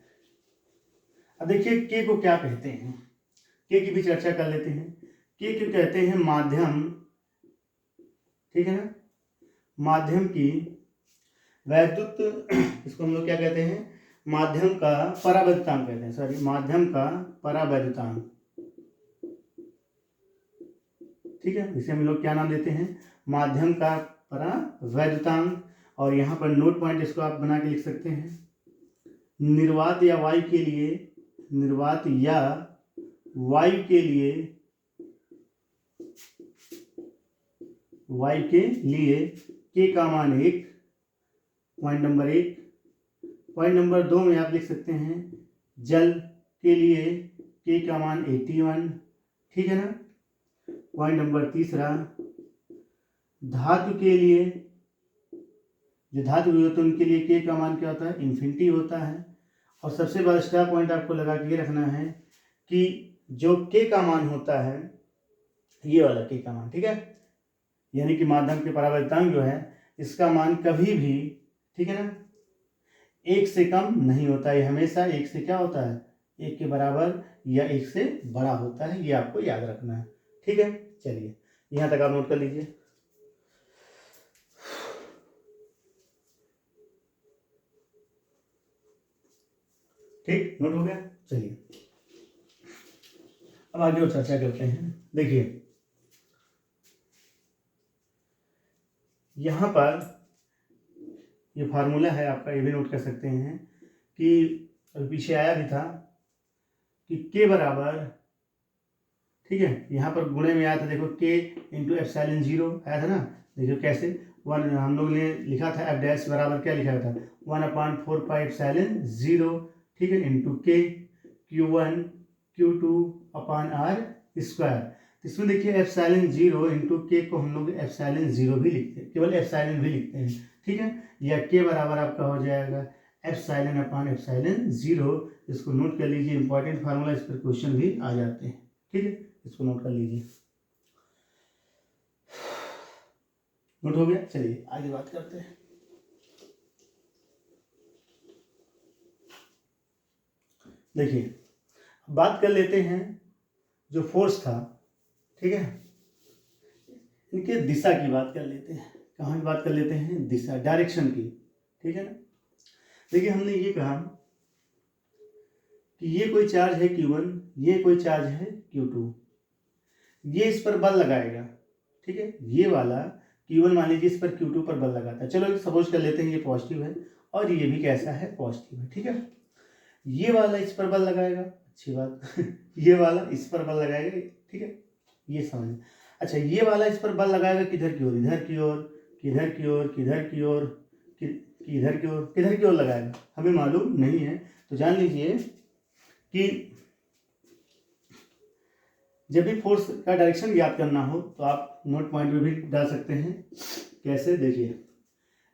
अब देखिए के को क्या कहते हैं, के की भी चर्चा कर लेते हैं। के को कहते हैं माध्यम, ठीक है ना, माध्यम की वैद्युत इसको हम लोग क्या कहते हैं, माध्यम का परावैद्युतांक कहते हैं, सॉरी माध्यम का परावैद्युतांक, ठीक है। इसे हम लोग क्या नाम देते हैं, माध्यम का परावैद्युतांक। और यहाँ पर नोट पॉइंट इसको आप बना के लिख सकते हैं, निर्वात या वायु के लिए, निर्वात या वायु के लिए, वायु के लिए के का मान 1, पॉइंट नंबर 1। पॉइंट नंबर 2 में आप लिख सकते हैं जल के लिए के का मान 81, ठीक है ना। पॉइंट नंबर 3 धातु के लिए, जो धातु होते हैं उनके लिए के का मान क्या होता है, इन्फिनिटी होता है। और सबसे बड़ा स्टार पॉइंट आपको लगा के ये रखना है कि जो के का मान होता है, ये वाला के का मान, ठीक है, यानी कि माध्यम के परावैद्युतांक जो है इसका मान कभी भी, ठीक है ना, 1 से कम नहीं होता है, हमेशा 1 से क्या होता है, 1 के बराबर या 1 से बड़ा होता है, ये आपको याद रखना है, ठीक है। चलिए यहाँ तक आप नोट कर लीजिए। ठीक, नोट हो गया। चलिए अब आगे और चर्चा करते हैं। देखिए यहाँ पर ये फार्मूला है आपका, ये भी नोट कर सकते हैं कि पीछे आया भी था कि के बराबर, ठीक है, यहाँ पर गुणे में आया था, देखो के इंटू एप्सिलॉन 0 आया था ना। देखो कैसे, वन हम लोग ने लिखा था एफ डैश बराबर क्या लिखा था, 1/4 पाई एप्सिलॉन 0, ठीक है, इंटू के Q1 Q2 upon R square. इसमें देखिए एप्सिलॉन 0 इंटू के को हम लोग एप्सिलॉन 0 भी लिखते हैं, केवल एप्सिलॉन भी लिखते हैं, ठीक है। या के बराबर आपका हो जाएगा एप्सिलॉन अपान एप्सिलॉन 0। इसको नोट कर लीजिए, इंपॉर्टेंट फार्मूला, इस पर क्वेश्चन भी आ जाते हैं, ठीक है, इसको नोट कर लीजिए। नोट हो गया। चलिए आगे बात करते हैं। देखिए बात कर लेते हैं जो फोर्स था, ठीक है, इनके दिशा की बात कर लेते हैं। कहाँ की बात कर लेते हैं, दिशा, डायरेक्शन की, ठीक है ना। देखिए हमने ये कहा कि ये कोई चार्ज है Q1, ये कोई चार्ज है Q2, ये इस पर बल लगाएगा, ठीक है, ये वाला Q1 मान लीजिए इस पर Q2 पर बल लगाता है। चलो सपोज कर लेते हैं ये पॉजिटिव है और ये भी कैसा है, पॉजिटिव है, ठीक है। ये वाला इस पर बल लगाएगा, अच्छी बात ये वाला इस पर बल लगाएगा, ठीक है, ये समझ। अच्छा ये वाला इस पर बल लगाएगा किधर की ओर, इधर की ओर, किधर की ओर, किधर की ओर, किधर की ओर, किधर की ओर लगाएगा हमें मालूम नहीं है। तो जान लीजिए कि जब भी फोर्स का डायरेक्शन याद करना हो तो आप नोट पॉइंट में भी डाल सकते हैं। कैसे, देखिए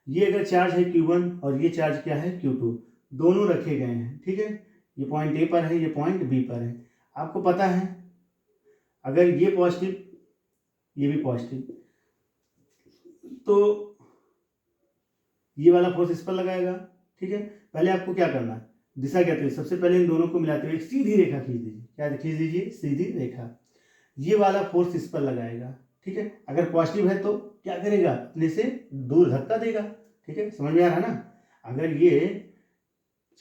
ये अगर चार्ज है Q1 और ये चार्ज क्या है Q2, दोनों रखे गए हैं, ठीक है, ये पॉइंट ए पर है, ये पॉइंट बी पर है। आपको पता है अगर ये पॉजिटिव ये भी पॉजिटिव, तो ये वाला फोर्स इस पर लगाएगा, ठीक है। पहले आपको क्या करना है, दिशा कहते हैं, सबसे पहले इन दोनों को मिलाते हुए एक सीधी रेखा खींच दीजिए। क्या खींच दीजिए, सीधी रेखा। ये वाला फोर्स इस पर लगाएगा, ठीक है। अगर पॉजिटिव है तो क्या करेगा, अपने से दूर धक्का देगा, ठीक है, समझ में आ रहा है ना। अगर ये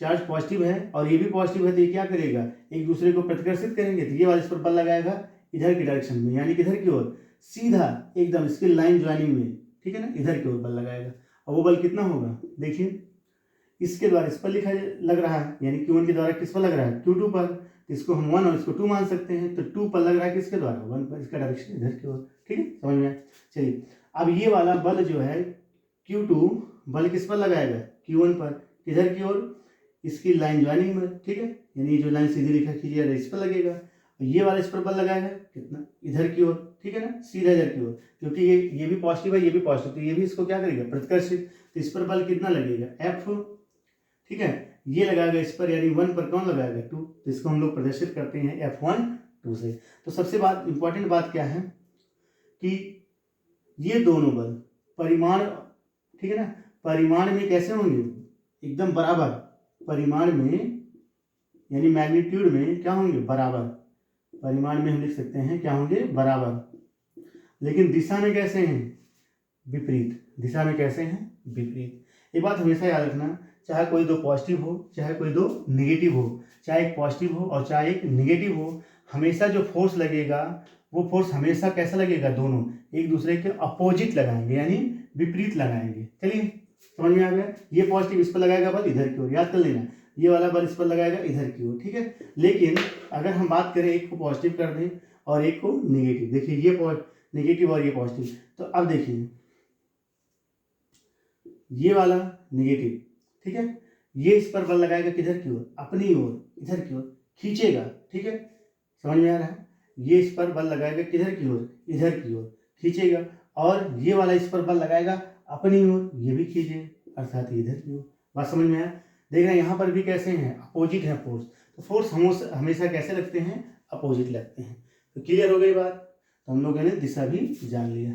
चार्ज पॉजिटिव है और ये भी पॉजिटिव है तो ये क्या करेगा, एक दूसरे को प्रतिकर्षित करेंगे। तो ये वाला इस पर बल लगाएगा इधर की डायरेक्शन में, यानी किधर की ओर, सीधा एकदम इसके लाइन ज्वाइनिंग में, ठीक है ना, इधर की ओर बल लगाएगा। और वो बल कितना होगा, देखिए इसके द्वारा इस पर लिखा लग रहा है, यानी Q1 के द्वारा किस पर लग रहा है, Q2 पर। तो इसको हम 1 और इसको 2 मान सकते हैं। तो 2 पर लग रहा है किसके द्वारा, 1 पर, इसका डायरेक्शन इधर की ओर, ठीक है, समझ में आया। चलिए अब ये वाला बल जो है Q2 बल किस पर लगाएगा, Q1 पर, किधर की ओर, इसकी लाइन ज्वाइनिंग में, ठीक है, यानी जो लाइन सीधी रेखा खींची जा रही है इस पर लगेगा। और ये वाला इस पर बल लगाएगा कितना, इधर की ओर, ठीक है ना, सीधा इधर की ओर, क्योंकि ये भी पॉजिटिव है, ये भी पॉजिटिव, तो ये भी इसको क्या करेगा, प्रतिकर्षित। तो इस पर बल कितना लगेगा, F, ठीक है, ये लगाएगा इस पर, यानी 1 पर कौन लगाएगा, 2। तो इसको हम लोग प्रदर्शित करते हैं F1 2 से। तो सबसे इंपॉर्टेंट बात क्या है कि ये दोनों बल परिमाण, ठीक है ना, परिमाण में कैसे होंगे, एकदम बराबर, परिमाण में यानी मैग्नीट्यूड में क्या होंगे, बराबर। परिमाण में हम लिख सकते हैं क्या होंगे, बराबर। लेकिन दिशा में कैसे हैं, विपरीत। दिशा में कैसे हैं, विपरीत। ये बात हमेशा याद रखना, चाहे कोई दो पॉजिटिव हो, चाहे कोई दो नेगेटिव हो, चाहे एक पॉजिटिव हो और चाहे एक नेगेटिव हो, हमेशा जो फोर्स लगेगा वो फोर्स हमेशा कैसा लगेगा, दोनों एक दूसरे के अपोजिट लगाएंगे यानी विपरीत लगाएंगे। चलिए समझ में आ गया। ये पॉजिटिव इस पर लगाएगा बल इधर की ओर, याद कर लेना, ये वाला बल इस पर लगाएगा इधर की ओर, ठीक है। लेकिन अगर हम बात करें एक को पॉजिटिव कर दें और एक को नेगेटिव, देखिए ये नेगेटिव और ये पॉजिटिव, तो अब देखिए ये वाला नेगेटिव, ठीक है, ये इस पर बल लगाएगा किधर की ओर, अपनी ओर, इधर की ओर खींचेगा, ठीक है, समझ में आ रहा है। ये इस पर बल लगाएगा किधर की ओर, इधर की ओर खींचेगा, और ये वाला इस पर बल लगाएगा अपनी ओर, ये भी खींचेगा, अर्थात इधर की ओर। बात समझ में आया। देख रहे हैं यहाँ पर भी कैसे हैं, अपोजिट है फोर्स, तो फोर्स हमेशा कैसे लगते हैं, अपोजिट लगते हैं। तो क्लियर हो गई बात, तो हम लोगों ने दिशा भी जान लिया।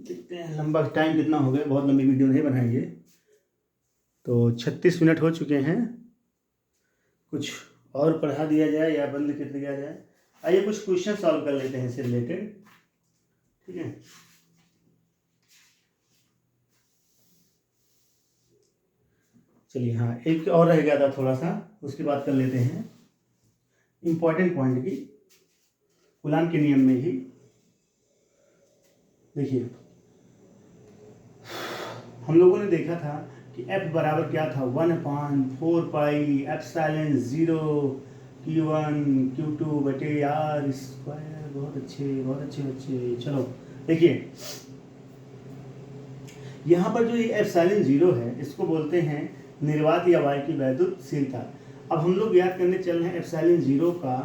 देखते हैं लंबा टाइम कितना हो गया, बहुत लंबी वीडियो नहीं बनाएंगे। तो 36 मिनट हो चुके हैं, कुछ और पढ़ा दिया जाए या बंद कर दिया जाए। आइए कुछ क्वेश्चन सॉल्व कर लेते हैं इससे रिलेटेड, ठीक है। चलिए हाँ, एक और रह गया था थोड़ा सा, उसकी बात कर लेते हैं, इंपॉर्टेंट पॉइंट की, कूलाम के नियम में ही। देखिए हम लोगों ने देखा था कि F बराबर क्या था, 1/4 पाई एप्सिलॉन 0 Q1 Q2 बटे R स्क्वायर। बहुत अच्छे बच्चे। चलो देखिए यहाँ पर जो ये एप्सिलॉन 0 है इसको बोलते हैं निर्वात या वायु की वैद्युतशीलता। अब हम लोग याद करने चल रहे हैं एप्सिलॉन 0 का,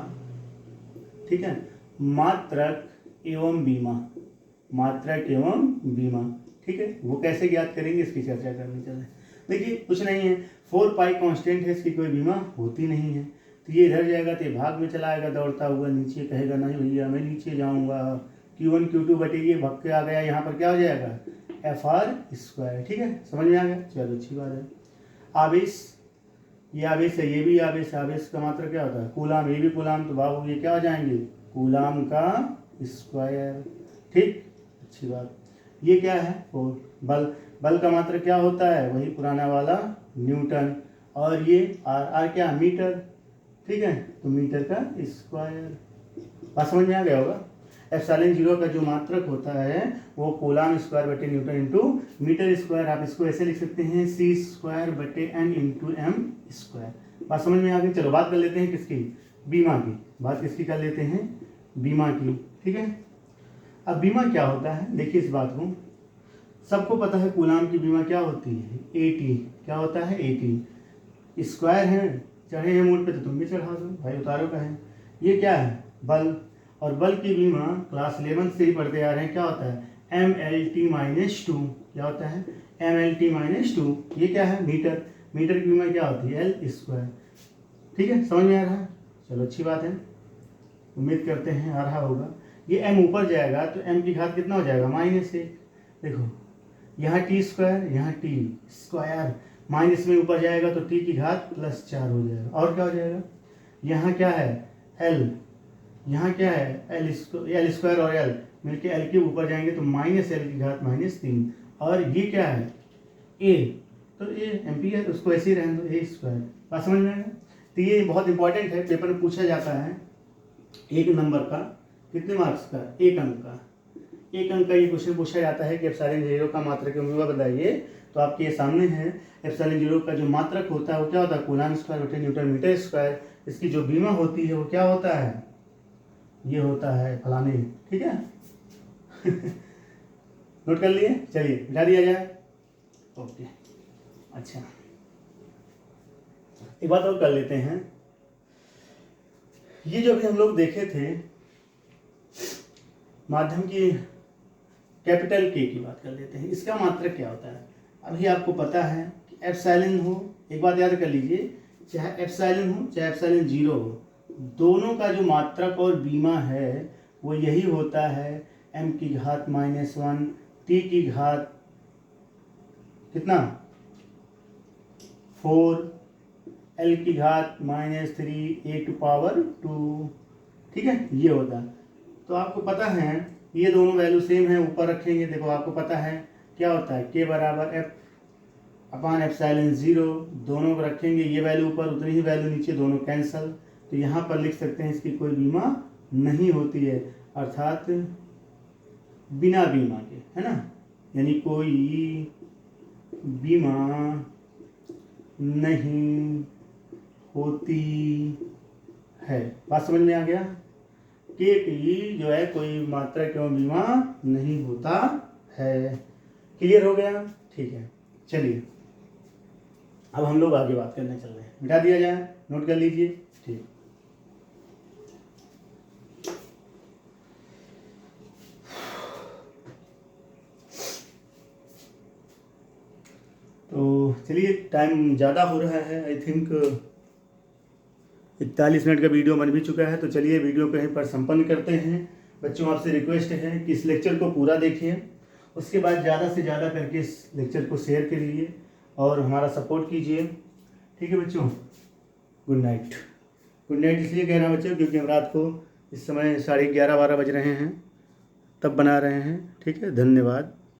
ठीक है, मात्रक एवं बीमा, मात्रक एवं बीमा, ठीक है, वो कैसे ज्ञात करेंगे इसकी चर्चा करनी चल रहे हैं। देखिए कुछ नहीं है, 4 पाई कांस्टेंट है, इसकी कोई बीमा होती नहीं है, तो ये इधर जाएगा तो ये भाग में चला आएगा दौड़ता हुआ, नीचे कहेगा नहीं भैया मैं नीचे जाऊंगा, Q1 Q2 बटे ये भाग के आ गया, यहाँ पर क्या हो जाएगा, FR स्क्वायर, ठीक है, समझ में आ गया। चलो अच्छी बात है। आवेश, ये आवेश है, ये भी आवेश, आवेश का मात्रा क्या होता है, कूलाम, ये भी कूलाम, तो बाबू ये क्या हो जाएंगे, कूलाम का स्क्वायर, ठीक, अच्छी बात। ये क्या है, और बल, बल का मात्रा क्या होता है, वही पुराना वाला न्यूटन, और ये आर क्या, मीटर, ठीक है, तो मीटर का स्क्वायर। बात समझ में आ गया होगा। एप्सिलॉन 0 का जो मात्रक होता है वो कूलाम स्क्वायर बटे न्यूटन इंटू मीटर स्क्वायर। आप इसको ऐसे लिख सकते हैं C स्क्वायर बटे N इंटू M स्क्वायर। बात समझ में आ गई। चलो बात कर लेते हैं किसकी, बीमा की। बात किसकी कर लेते हैं, बीमा की, ठीक है। अब बीमा क्या होता है, देखिए इस बात को सबको पता है, कूलाम की बीमा क्या होती है, AT, क्या होता है, AT स्क्वायर है, चढ़े हैं मोड पे तो तुम भी चढ़ा दो भाई, उतारो का है। ये क्या है, बल, और बल की बीमा क्लास 11 से ही पढ़ते आ रहे हैं, क्या होता है, MLT-2, क्या होता है, MLT-2, ये क्या है, मीटर, मीटर की बीमा क्या होती है, L स्क्वायर, ठीक है, समझ में आ रहा है। चलो अच्छी बात है, उम्मीद करते हैं आ रहा होगा। ये M ऊपर जाएगा तो M की घात कितना हो जाएगा, -1। देखो यहाँ T स्क्वायर, यहाँ T स्क्वायर, माइनस में ऊपर जाएगा तो T की घात +4 हो जाएगा, और क्या हो जाएगा, यहाँ क्या है L, यहाँ क्या है L स्क्वायर और L मिलके L के ऊपर जाएंगे तो -L की घात -3, और ये क्या है A, तो A एम्पियर, उसको ऐसे ही रहने दो, A स्क्वायर। बात समझ में आएगा। तो ये बहुत इंपॉर्टेंट है, पेपर में पूछा जाता है, 1 नंबर का, कितने मार्क्स का, 1 अंक का, 1 अंक का ये क्वेश्चन पूछा जाता है कि एप्सिलॉन 0 का मात्रक एवं बताइए। तो आपके ये सामने है, एप्सिलॉन 0 का जो मात्रक होता है वो क्या होता है, कूलाम स्क्वायर बटे न्यूटन मीटर स्क्वायर। इसकी जो बीमा होती है वो क्या होता है, ये होता है फलाने, ठीक है। नोट कर लिए, चलिए मिटा दिया जाए, ओके। अच्छा एक बात और कर लेते हैं, ये जो भी हम लोग देखे थे माध्यम की कैपिटल K की बात कर लेते हैं, इसका मात्रक क्या होता है। अभी आपको पता है कि एप्सिलॉन हो, एक बात याद कर लीजिए, चाहे एप्सिलॉन हो चाहे एप्सिलॉन 0 हो, दोनों का जो मात्रक और बीमा है वो यही होता है, M की घात -1, T की घात कितना 4 L की घात -3 A टू पावर 2, ठीक है, ये होता है। तो आपको पता है ये दोनों वैल्यू सेम है, ऊपर रखेंगे, देखो आपको पता है क्या होता है, K बराबर F/ε0, दोनों को रखेंगे, ये वैल्यू ऊपर उतनी ही वैल्यू नीचे, दोनों कैंसल। तो यहाँ पर लिख सकते हैं इसकी कोई बीमा नहीं होती है, अर्थात बिना बीमा के, है ना, यानी कोई बीमा नहीं होती है। बात समझ में आ गया? के की जो है कोई मात्रक एवं बीमा नहीं होता है। क्लियर हो गया? ठीक है, चलिए अब हम लोग आगे बात करने चल रहे हैं। मिटा दिया जाए, नोट कर लीजिए। ठीक, तो चलिए, टाइम ज़्यादा हो रहा है, आई थिंक 41 मिनट का वीडियो बन भी चुका है। तो चलिए वीडियो कहीं पर संपन्न करते हैं। बच्चों आपसे रिक्वेस्ट है कि इस लेक्चर को पूरा देखिए, उसके बाद ज़्यादा से ज़्यादा करके इस लेक्चर को शेयर करिए और हमारा सपोर्ट कीजिए। ठीक है बच्चों, गुड नाइट। गुड नाइट इसलिए कह रहा हूँ बच्चों क्योंकि हम रात को इस समय 11:30-12 बज रहे हैं, तब बना रहे हैं। ठीक है, धन्यवाद।